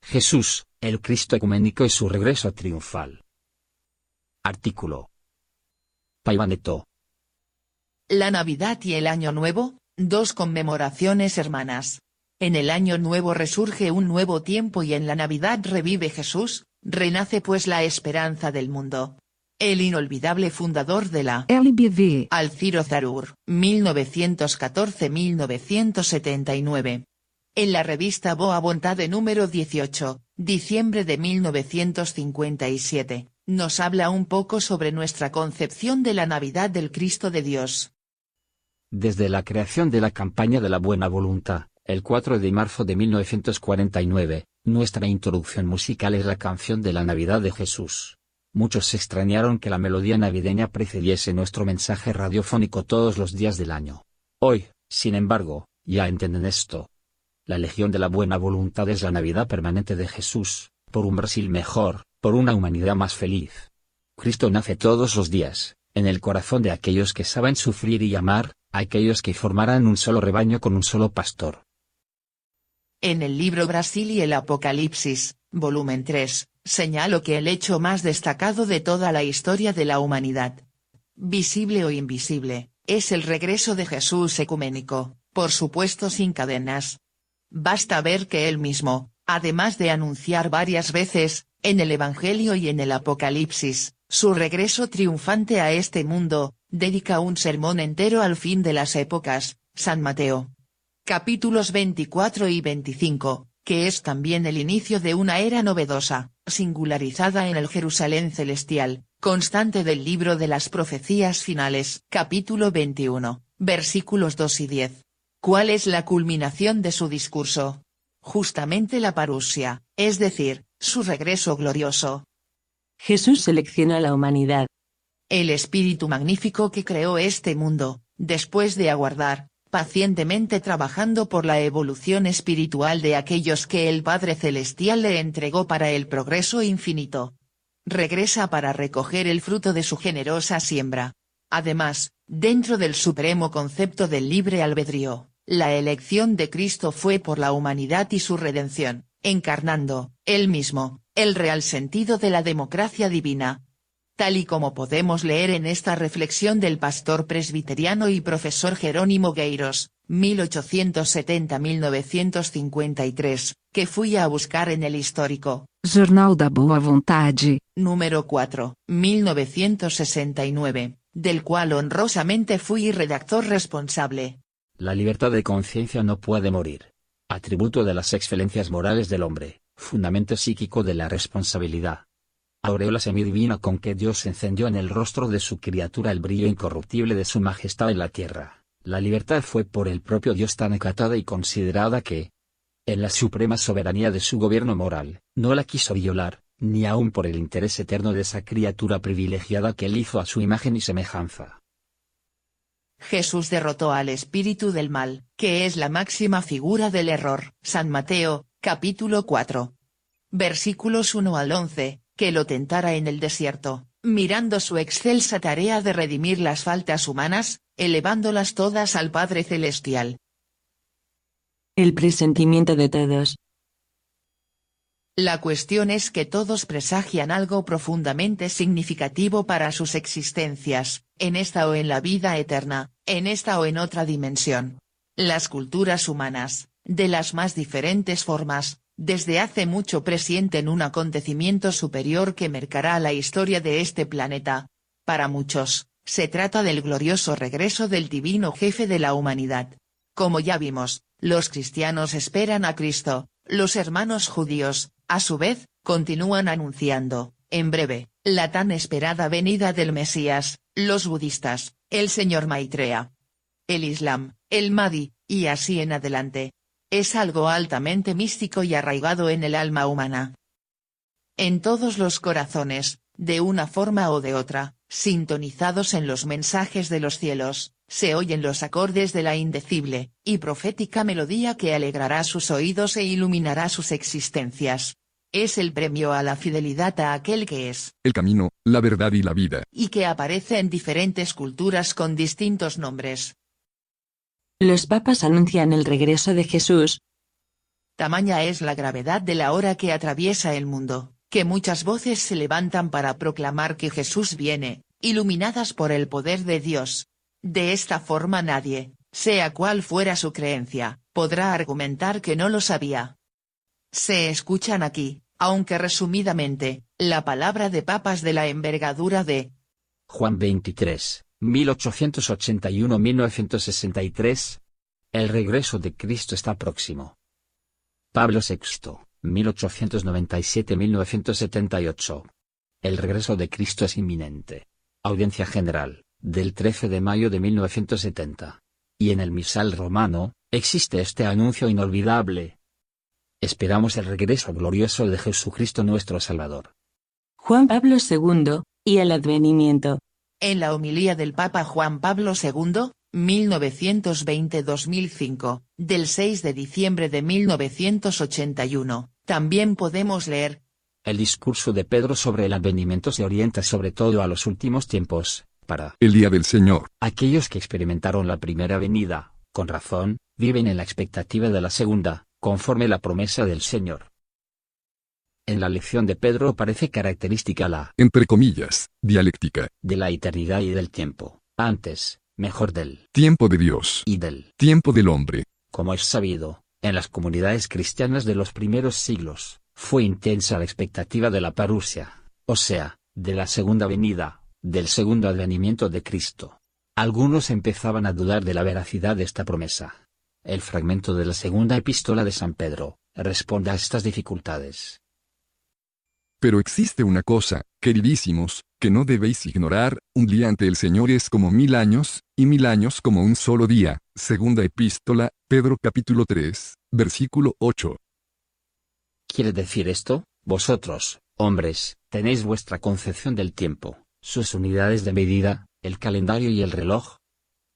Jesús, el Cristo ecuménico y su regreso triunfal. Artículo. Paivaneto. La Navidad y el Año Nuevo, dos conmemoraciones hermanas. En el Año Nuevo resurge un nuevo tiempo y en la Navidad revive Jesús, renace pues la esperanza del mundo. El inolvidable fundador de la LBV. Alciro Zarur, 1914-1979. En la revista Boa Vontade número 18, diciembre de 1957, nos habla un poco sobre nuestra concepción de la Navidad del Cristo de Dios. Desde la creación de la campaña de la buena voluntad, el 4 de marzo de 1949, nuestra introducción musical es la canción de la Navidad de Jesús. Muchos extrañaron que la melodía navideña precediese nuestro mensaje radiofónico todos los días del año. Hoy, sin embargo, ya entienden esto. La Legión de la Buena Voluntad es la Navidad permanente de Jesús, por un Brasil mejor, por una humanidad más feliz. Cristo nace todos los días, en el corazón de aquellos que saben sufrir y amar, aquellos que formarán un solo rebaño con un solo pastor. En el libro Brasil y el Apocalipsis, volumen 3, señalo que el hecho más destacado de toda la historia de la humanidad, visible o invisible, es el regreso de Jesús ecuménico, por supuesto sin cadenas. Basta ver que él mismo, además de anunciar varias veces, en el Evangelio y en el Apocalipsis, su regreso triunfante a este mundo, dedica un sermón entero al fin de las épocas, San Mateo. Capítulos 24 y 25, que es también el inicio de una era novedosa, singularizada en el Jerusalén celestial, constante del libro de las profecías finales. Capítulo 21, versículos 2 y 10. ¿Cuál es la culminación de su discurso? Justamente la parusia, es decir, su regreso glorioso. Jesús selecciona a la humanidad. El Espíritu Magnífico que creó este mundo, después de aguardar, pacientemente trabajando por la evolución espiritual de aquellos que el Padre Celestial le entregó para el progreso infinito, regresa para recoger el fruto de su generosa siembra. Además, dentro del supremo concepto del libre albedrío, la elección de Cristo fue por la humanidad y su redención, encarnando, él mismo, el real sentido de la democracia divina. Tal y como podemos leer en esta reflexión del pastor presbiteriano y profesor Jerónimo Gueiros, 1870-1953, que fui a buscar en el histórico Jornal da Boa Vontade. número 4, 1969, del cual honrosamente fui redactor responsable. La libertad de conciencia no puede morir. Atributo de las excelencias morales del hombre, fundamento psíquico de la responsabilidad. Aureola semidivina con que Dios encendió en el rostro de su criatura el brillo incorruptible de su majestad en la tierra. La libertad fue por el propio Dios tan acatada y considerada que, en la suprema soberanía de su gobierno moral, no la quiso violar, ni aun por el interés eterno de esa criatura privilegiada que él hizo a su imagen y semejanza. Jesús derrotó al espíritu del mal, que es la máxima figura del error. San Mateo, capítulo 4. Versículos 1 al 11, que lo tentara en el desierto, mirando su excelsa tarea de redimir las faltas humanas, elevándolas todas al Padre Celestial. El presentimiento de todos. La cuestión es que todos presagian algo profundamente significativo para sus existencias, en esta o en la vida eterna, en esta o en otra dimensión. Las culturas humanas, de las más diferentes formas, desde hace mucho presienten un acontecimiento superior que marcará la historia de este planeta. Para muchos, se trata del glorioso regreso del divino jefe de la humanidad. Como ya vimos, los cristianos esperan a Cristo, los hermanos judíos, a su vez, continúan anunciando, en breve, la tan esperada venida del Mesías, los budistas, el señor Maitreya, el Islam, el Mahdi, y así en adelante. Es algo altamente místico y arraigado en el alma humana. En todos los corazones, de una forma o de otra, sintonizados en los mensajes de los cielos, se oyen los acordes de la indecible y profética melodía que alegrará sus oídos e iluminará sus existencias. Es el premio a la fidelidad a aquel que es el camino, la verdad y la vida. y que aparece en diferentes culturas con distintos nombres. Los papas anuncian el regreso de Jesús. Tamaña es la gravedad de la hora que atraviesa el mundo, que muchas voces se levantan para proclamar que Jesús viene, iluminadas por el poder de Dios. De esta forma nadie, sea cual fuera su creencia, podrá argumentar que no lo sabía. Se escuchan aquí, aunque resumidamente, la palabra de papas de la envergadura de Juan 23, 1881-1963. El regreso de Cristo está próximo. Pablo VI, 1897-1978. El regreso de Cristo es inminente. Audiencia general, del 13 de mayo de 1970. Y en el misal romano, existe este anuncio inolvidable. Esperamos el regreso glorioso de Jesucristo nuestro Salvador. Juan Pablo II, y el advenimiento. En la homilía del Papa Juan Pablo II, 1920-2005, del 6 de diciembre de 1981, también podemos leer: El discurso de Pedro sobre el advenimiento se orienta sobre todo a los últimos tiempos, para el día del Señor. aquellos que experimentaron la primera venida, con razón, viven en la expectativa de la segunda, conforme la promesa del Señor. En la lección de Pedro parece característica la Entre comillas, dialéctica. de la eternidad y del tiempo, antes, mejor del Tiempo de Dios. y del, Tiempo del hombre. como es sabido, en las comunidades cristianas de los primeros siglos, fue intensa la expectativa de la parusia, o sea, de la segunda venida, del segundo advenimiento de Cristo. Algunos empezaban a dudar de la veracidad de esta promesa. El fragmento de la segunda epístola de San Pedro responde a estas dificultades. Pero existe una cosa, queridísimos, que no debéis ignorar: un día ante el Señor es como 1000 años, y 1000 años como un solo día. Segunda epístola, Pedro capítulo 3, versículo 8. ¿Quiere decir esto? Vosotros, hombres, tenéis vuestra concepción del tiempo, sus unidades de medida, el calendario y el reloj.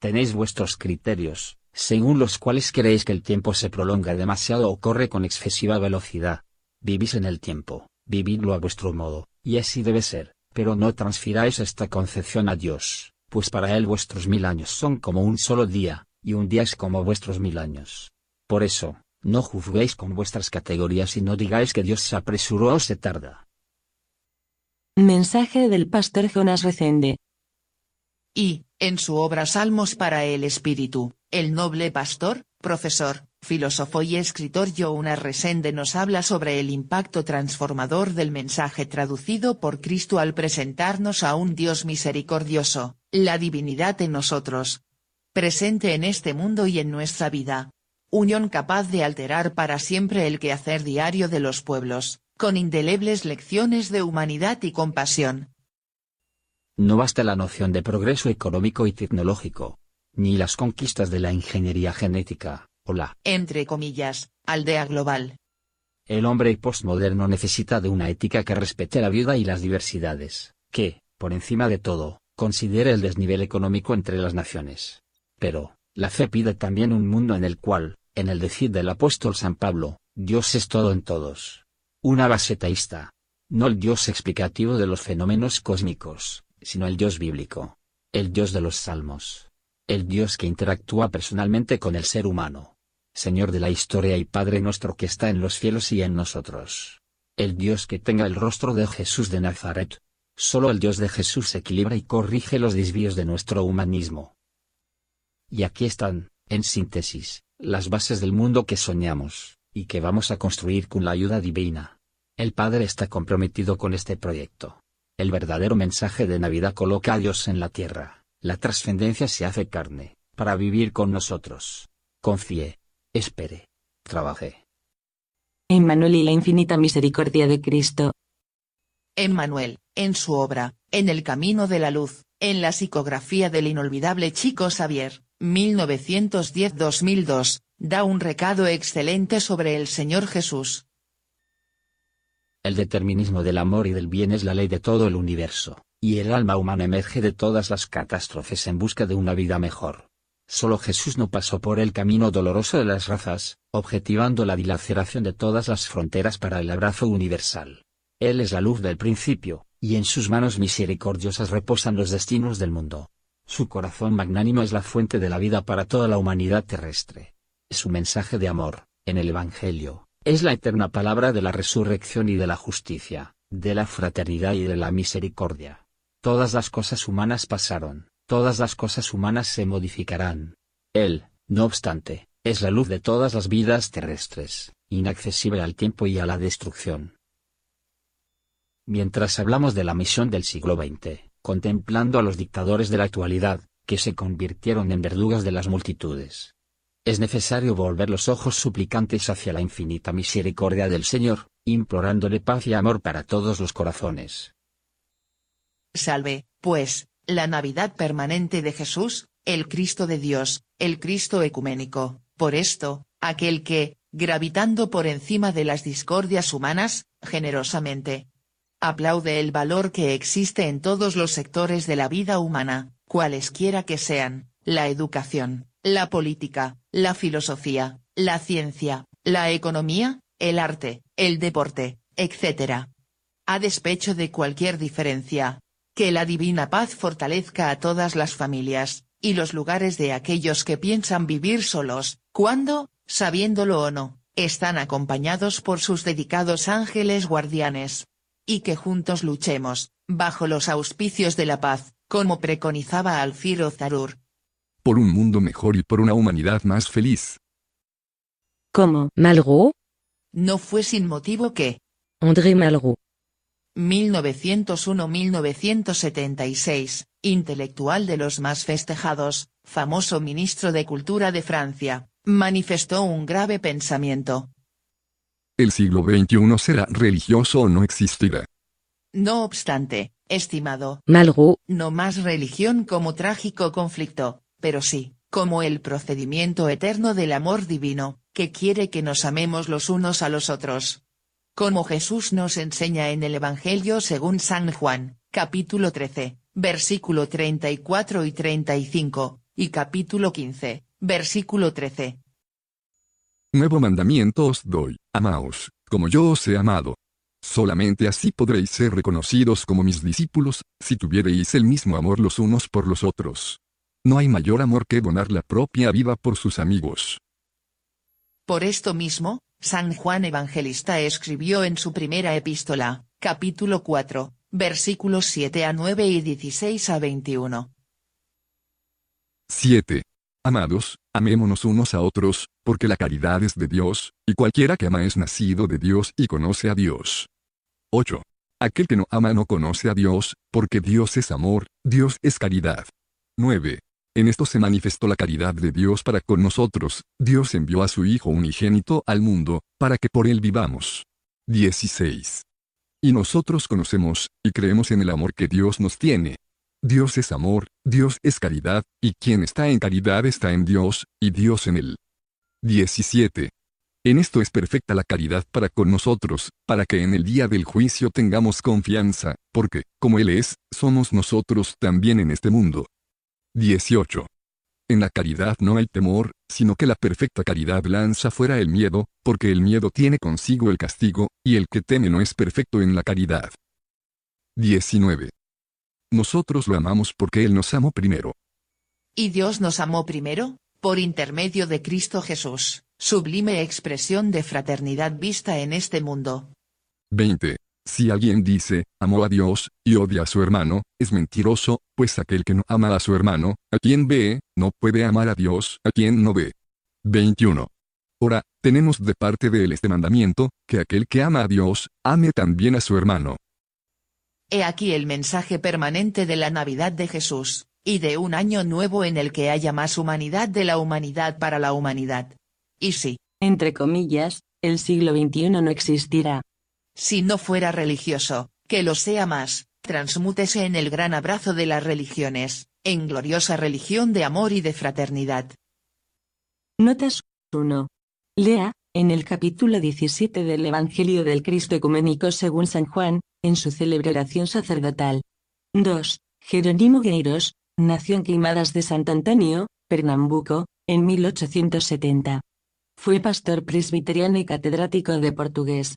Tenéis vuestros criterios, según los cuales creéis que el tiempo se prolonga demasiado o corre con excesiva velocidad. Vivís en el tiempo, vividlo a vuestro modo, y así debe ser, pero no transfiráis esta concepción a Dios, pues para Él vuestros 1000 años son como un solo día, y un día es como vuestros 1000 años. Por eso, no juzguéis con vuestras categorías y no digáis que Dios se apresuró o se tarda. Mensaje del pastor Jonas Recende. Y, en su obra Salmos para el Espíritu, el noble pastor, profesor, filósofo y escritor Jonas Resende nos habla sobre el impacto transformador del mensaje traducido por Cristo al presentarnos a un Dios misericordioso, la divinidad en nosotros, presente en este mundo y en nuestra vida. Unión capaz de alterar para siempre el quehacer diario de los pueblos, con indelebles lecciones de humanidad y compasión. No basta la noción de progreso económico y tecnológico, ni las conquistas de la ingeniería genética, o la, entre comillas, aldea global. El hombre postmoderno necesita de una ética que respete la vida y las diversidades, que, por encima de todo, considere el desnivel económico entre las naciones. Pero, la fe pide también un mundo en el cual, en el decir del apóstol San Pablo, Dios es todo en todos. Una base teísta. No el Dios explicativo de los fenómenos cósmicos, sino el Dios bíblico. El Dios de los Salmos. El Dios que interactúa personalmente con el ser humano. Señor de la historia y Padre nuestro que está en los cielos y en nosotros. El Dios que tenga el rostro de Jesús de Nazaret. Solo el Dios de Jesús equilibra y corrige los desvíos de nuestro humanismo. Y aquí están, en síntesis, las bases del mundo que soñamos, y que vamos a construir con la ayuda divina. El Padre está comprometido con este proyecto. El verdadero mensaje de Navidad coloca a Dios en la tierra, la trascendencia se hace carne, para vivir con nosotros. Confíe, espere, trabaje. Emmanuel y la infinita misericordia de Cristo. Emmanuel, en su obra, En el camino de la luz, en la psicografía del inolvidable Chico Xavier, 1910-2002, da un recado excelente sobre el Señor Jesús. El determinismo del amor y del bien es la ley de todo el universo, y el alma humana emerge de todas las catástrofes en busca de una vida mejor. Solo Jesús no pasó por el camino doloroso de las razas, objetivando la dilaceración de todas las fronteras para el abrazo universal. Él es la luz del principio, y en sus manos misericordiosas reposan los destinos del mundo. Su corazón magnánimo es la fuente de la vida para toda la humanidad terrestre. Su mensaje de amor, en el Evangelio, Es la eterna palabra de la resurrección y de la justicia, de la fraternidad y de la misericordia. Todas las cosas humanas pasaron, todas las cosas humanas se modificarán. Él, no obstante, es la luz de todas las vidas terrestres, inaccesible al tiempo y a la destrucción. Mientras hablamos de la misión del siglo XX, contemplando a los dictadores de la actualidad, que se convirtieron en verdugos de las multitudes, es necesario volver los ojos suplicantes hacia la infinita misericordia del Señor, implorándole paz y amor para todos los corazones. Salve, pues, la Navidad permanente de Jesús, el Cristo de Dios, el Cristo ecuménico, por esto, aquel que, gravitando por encima de las discordias humanas, generosamente aplaude el valor que existe en todos los sectores de la vida humana, cualesquiera que sean, la educación, la política, la filosofía, la ciencia, la economía, el arte, el deporte, etc. A despecho de cualquier diferencia, que la divina paz fortalezca a todas las familias, y los lugares de aquellos que piensan vivir solos, cuando, sabiéndolo o no, están acompañados por sus dedicados ángeles guardianes. Y que juntos luchemos, bajo los auspicios de la paz, como preconizaba Alfiro Zarur. Por un mundo mejor y por una humanidad más feliz. Como Malraux, No fue sin motivo que, André Malraux, 1901-1976, intelectual de los más festejados, famoso ministro de Cultura de Francia, manifestó un grave pensamiento. El siglo XXI será religioso o no existirá. No obstante, estimado, Malraux, no más religión como trágico conflicto, pero sí, como el procedimiento eterno del amor divino, que quiere que nos amemos los unos a los otros. Como Jesús nos enseña en el Evangelio según San Juan, capítulo 13, versículo 34 y 35, y capítulo 15, versículo 13. Nuevo mandamiento os doy, amaos, como yo os he amado. Solamente así podréis ser reconocidos como mis discípulos, si tuviereis el mismo amor los unos por los otros. No hay mayor amor que donar la propia vida por sus amigos. Por esto mismo, San Juan Evangelista escribió en su primera epístola, capítulo 4, versículos 7 a 9 y 16 a 21. 7. Amados, amémonos unos a otros, porque la caridad es de Dios, y cualquiera que ama es nacido de Dios y conoce a Dios. 8. Aquel que no ama no conoce a Dios, porque Dios es amor, Dios es caridad. 9. En esto se manifestó la caridad de Dios para con nosotros, Dios envió a su Hijo unigénito al mundo, para que por él vivamos. 16. Y nosotros conocemos, y creemos en el amor que Dios nos tiene. Dios es amor, Dios es caridad, y quien está en caridad está en Dios, y Dios en él. 17. En esto es perfecta la caridad para con nosotros, para que en el día del juicio tengamos confianza, porque, como Él es, somos nosotros también en este mundo. 18. En la caridad no hay temor, sino que la perfecta caridad lanza fuera el miedo, porque el miedo tiene consigo el castigo, y el que teme no es perfecto en la caridad. 19. Nosotros lo amamos porque Él nos amó primero. Y Dios nos amó primero, por intermedio de Cristo Jesús, sublime expresión de fraternidad vista en este mundo. 20. Si alguien dice, amó a Dios, y odia a su hermano, es mentiroso, pues aquel que no ama a su hermano, a quien ve, no puede amar a Dios, a quien no ve. 21. Ahora, tenemos de parte de Él este mandamiento, que aquel que ama a Dios, ame también a su hermano. He aquí el mensaje permanente de la Navidad de Jesús, y de un año nuevo en el que haya más humanidad de la humanidad para la humanidad. Y sí, entre comillas, el siglo XXI no existirá. Si no fuera religioso, que lo sea más, transmútese en el gran abrazo de las religiones, en gloriosa religión de amor y de fraternidad. Notas 1. Lea, en el capítulo 17 del Evangelio del Cristo Ecuménico según San Juan, en su célebre oración sacerdotal. 2. Jerónimo Gueiros, nació en Queimadas de Santo Antonio, Pernambuco, en 1870. Fue pastor presbiteriano y catedrático de portugués.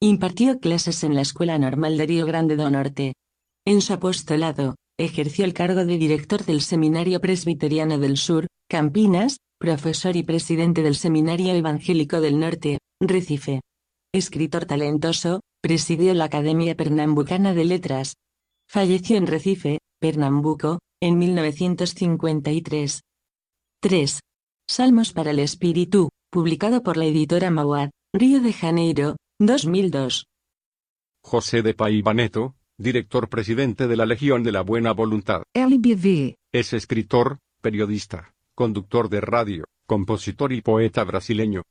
Impartió clases en la Escuela Normal de Río Grande do Norte. En su apostolado, ejerció el cargo de director del Seminario Presbiteriano del Sur, Campinas, profesor y presidente del Seminario Evangélico del Norte, Recife. Escritor talentoso, presidió la Academia Pernambucana de Letras. Falleció en Recife, Pernambuco, en 1953. 3. Salmos para el Espíritu, publicado por la editora Mauad, Río de Janeiro, 2002. José de Paiva Neto, director presidente de la Legión de la Buena Voluntad. LBV. Es escritor, periodista, conductor de radio, compositor y poeta brasileño.